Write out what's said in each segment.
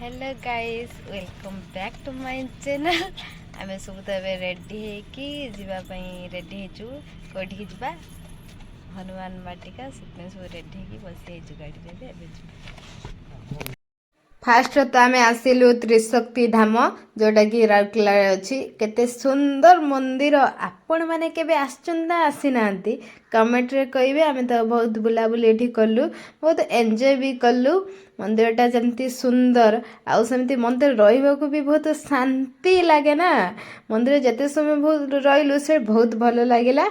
hello guys welcome back to my channel आमे सब तो एबे रेडी है कि जीवा पई रेडी हेचु कोठी जीवा हनुमान वाटिका सुतने सब रेडी है कि बस हेचु गाड़ी रे एबे फास्ट तो आम आसिलु त्रिशक्ति धाम जोटा कि राउरकेला अच्छी केते सुंदर मंदिर आपण मैंने केबे आसचंदा आसी नांती कमेंट रे कहिबे आमे तो बहुत बुलाबुली एठी कलु बहुत एंजॉय भी कलु मंदिरटा जमती सुंदर आउ सेमती मंदिर रहिबाकू भी बहुत शांति लागे ना मंदिर जते समय बहुत रहिलु से बहुत भलो लागिला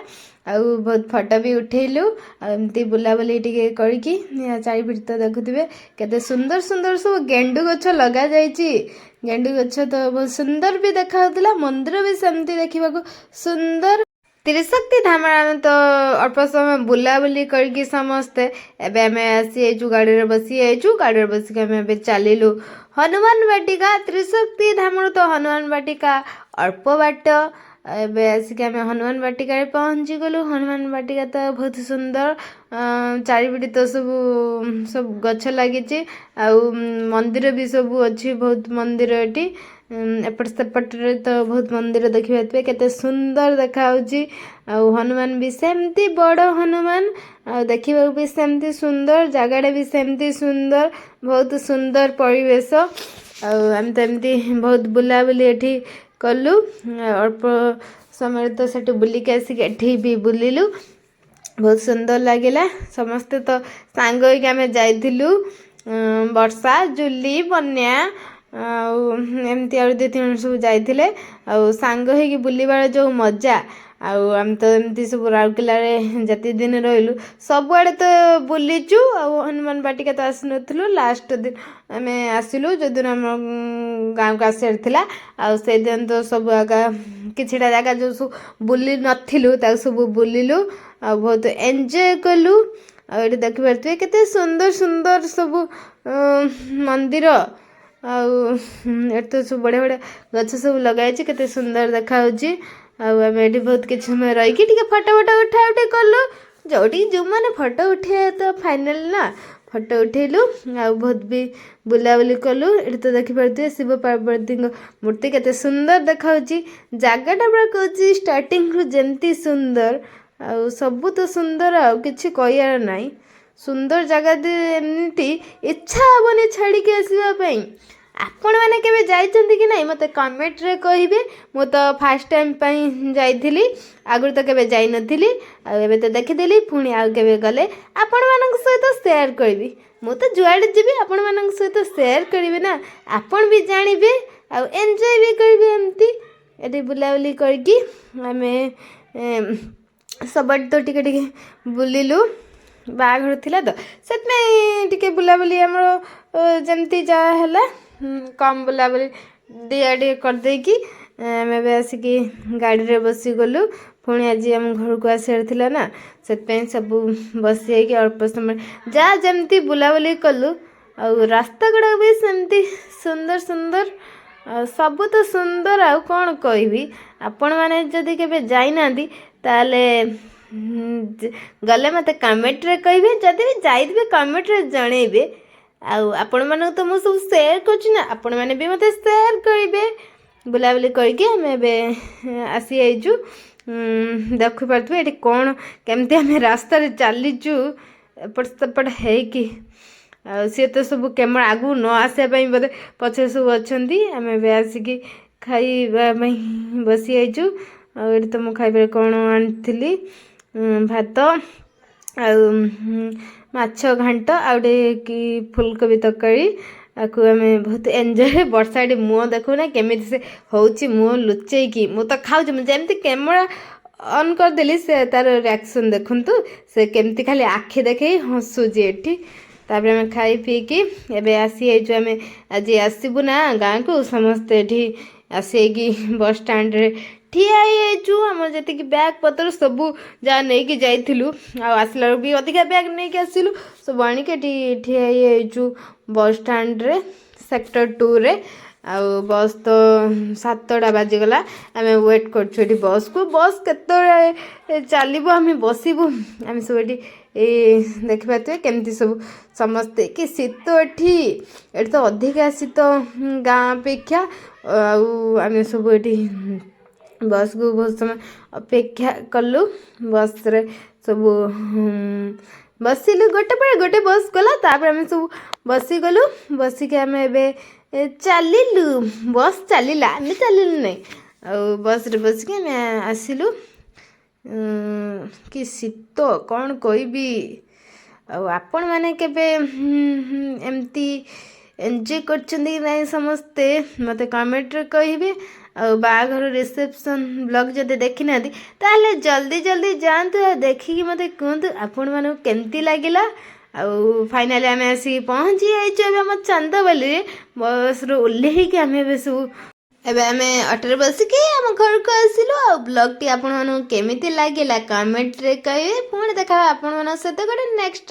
आउ बहुत फोटो भी उठेलु एमती बुलाबुली टिके करकी चारिपिट तो देखुथिबे केते सुंदर सुंदर सब गेंडु गछ लगा जाइछि गेंडु गछ तो बहुत सुंदर भी देखाउतला मंदिर भी सेमती देखिबाकू सुंदर त्रिशक्ति धाम तो अल्प समय बुलाबुली करके समस्ते एबे आमे आसी एजु गाड़ी रे बसी एजु गाड़ी रे बसी के आमे चलिलु हनुमान वाटिका त्रिशक्ति धाम तो हनुमान वाटिका अल्प बाट एबे आसिक आमे हनुमान वाटिका रे पहुंची गलु हनुमान वाटिका तो बहुत सुंदर चारिपिटी तो सब गछ लगी मंदिर भी सब अच्छी बहुत मंदिर एटी एपट सेपट रे तो बहुत मंदिर देखिए केते सुंदर देखा हनुमान भी सेमती बड़ हनुमान देखा भी सेमती सुंदर जगाटा भी सेमती सुंदर बहुत सुंदर परिवेश आम तो एमती बहुत बुलाबुली एठी कलु अल्प समय तो सेठ बुलिक आसिक एठी भी बुलिलु बहुत सुंदर लगिला समस्ते तो सांग होइक आमे जाइथिलु वर्षा जुली बन्या एमती आ दु तीन सब जाइथिले सांग होइक बुलिबार जो मजा आम तो एमती सब राउरकेला जति दिन रहिलु सबुआड़े तो बुलीचु हनुमान वाटिका तो आसी नथिलु लास्ट दिन आमे आसिलु जो दिन हम गाँव को आसार थिला से दिन तो सब आगा किछिटा जगह जो सब बुली नथिलु ता सब बुलिलु बहुत एंजॉय कलु ये देखि पारथि केते सुंदर सुंदर सब मंदिर तो सब बढ़िया बढ़िया गछ सब लगाई केते सुंदर देखा आम ये बहुत किसी समय रही फोटो फोटो उठा उठी कलु जो जो मैंने फोटो उठे तो फाइनल ना फोटो उठेलु बहुत भी बुलाबुली कलु ये तो देखिपे शिव पार्वती मूर्ति केते सुंदर देखा जगटा पूरा कहूँ स्टार्टिंग रु जमती सुंदर सबू तो सुंदर किसी कहार ना सुंदर जगह एमती इच्छा हेनी छाड़ी आसवाई आपण मैंने केबे जाइछन्ति कि नहीं मते कमेंट रे कहिबे मो तो फर्स्ट टाइम पई जाइथिली आगुर तो केबे जाई नथिली एबे तो देखिदेली पुणी आ केबे गले आपण मानक सहित शेयर करबी मो तो जुआडे जीबी आपण मानक सहित शेयर करबी ना आपण भी जानिबे आ एन्जॉय भी करबे एमती एटी बुलाबुली करकी आमे सबट तो टिके टिके बुलिलु बाघर थिला तो सेतमे टिके बुलाबुली हमरो जमती जा हला कम बुलाबुली दिया टे करदे कि आम आसिकी गाड़ी रे बसी गलु पुणी आज आम घर को आसार थिला ना से सब बसी अल्प समय जा जमती बुलाबुली कलु रास्ता गुड़ा भी सेमती सुंदर सुंदर सब तो सुंदर आ कौन कहबी आपण मैंने जदि केबे जाई नांदी ताले गले मते कमेंट रे कहिबे जदि भी जाइबे कमेंट रे जणेबे आपण मानक तो मुझे सब शेयर कर आपण मैंने भी मत शेयर करेंगे बुलाबुली करके आम आसी आईचु देखी पार्थे ये कौन केमती आम रास्तार चलीचु एपट सेपट है सी तो सब कैमरा आगू न आसापी बोले पचे सब अच्छा आम आसिकी खाइबा बसी आईचु ये तो मु खाइबार कौन आनी भात माछ घांट आउटे कि फुलकोबी तरकारी आपको आम बहुत एंजॉय वर्षा मुँह देखो ना केमी से होची मुँह लुचेकी मु तो खाऊँ जमती कैमरा ऑन करदेली से तार रिएक्शन देखु से केमती खाली आखि देखे हसुची एठी तापर आम खाई पीकी एबे आसी आइचु आम आज आसबू ना गाँव को समस्ते एठी आसी बस स्टैंड रे ठिया होइचु हमर जति कि बैग पत्र सबू जा नहीं कि जाइथिलु आसला भी अधिका बैग नहीं कि आसिलु सब आनी के ठिया होइचु बस स्टैंड रे सेक्टर 2 रे ଆଉ ବସ୍ ତ 7ଟା ବାଜିଗଲା ଆମେ ୱେଟ୍ କରୁଛୁ ଏଠି ବସ୍କୁ ବସ୍ କେତେବେଳେ ଚାଲିବ ଆମେ ବସିବୁ ଆମେ ସବୁ ଏଠି ଦେଖିପାରୁଥିବେ କେମିତି ସବୁ ସମସ୍ତେ କି ଶୀତ ଏଠି ତ ଅଧିକା ଶୀତ ଗାଁ ଅପେକ୍ଷା ଆଉ ଆମେ ସବୁ ଏଠି ବସ୍କୁ ବହୁତ ସମୟ ଅପେକ୍ଷା କଲୁ ବସ୍ରେ ସବୁ ବସିଲୁ ଗୋଟେ ପରେ ଗୋଟେ ବସ୍ ଗଲା ତାପରେ ଆମେ ସବୁ ବସିଗଲୁ ବସିକି ଆମେ ଏବେ ଚାଲିଲୁ ବସ୍ ଚାଲିଲା ଆମେ ଚାଲିଲୁ ନାହିଁ ଆଉ ବସ୍ରେ ବସିକି ଆମେ ଆସିଲୁ କି ଶୀତ କ'ଣ କହିବି ଆଉ ଆପଣମାନେ କେବେ ଏମିତି ଏନ୍ଜୟ କରିଛନ୍ତି କି ନାହିଁ ସମସ୍ତେ ମୋତେ କମେଣ୍ଟରେ କହିବେ ଆଉ ବାହାଘର ରିସେପସନ୍ ବ୍ଲଗ୍ ଯଦି ଦେଖିନାହାନ୍ତି ତାହେଲେ ଜଲ୍ଦି ଜଲ୍ଦି ଯାଆନ୍ତୁ ଆଉ ଦେଖିକି ମୋତେ କୁହନ୍ତୁ ଆପଣମାନଙ୍କୁ କେମିତି ଲାଗିଲା ଆଉ ଫାଇନାଲି ଆମେ ଆସିକି ପହଞ୍ଚି ଯାଇଛୁ ଏବେ ଆମ ଚାନ୍ଦବାଲିରେ ବସ୍ରୁ ଓହ୍ଲେଇକି ଆମେ ଏବେ ଆମେ ଅଟୋରେ ବସିକି ଆମ ଘରକୁ ଆସିଲୁ ଆଉ ବ୍ଲଗ୍ଟି ଆପଣମାନଙ୍କୁ କେମିତି ଲାଗିଲା କମେଣ୍ଟରେ କହିବେ ପୁଣି ଦେଖା ଆପଣମାନଙ୍କ ସହିତ ଗୋଟେ ନେକ୍ସଟ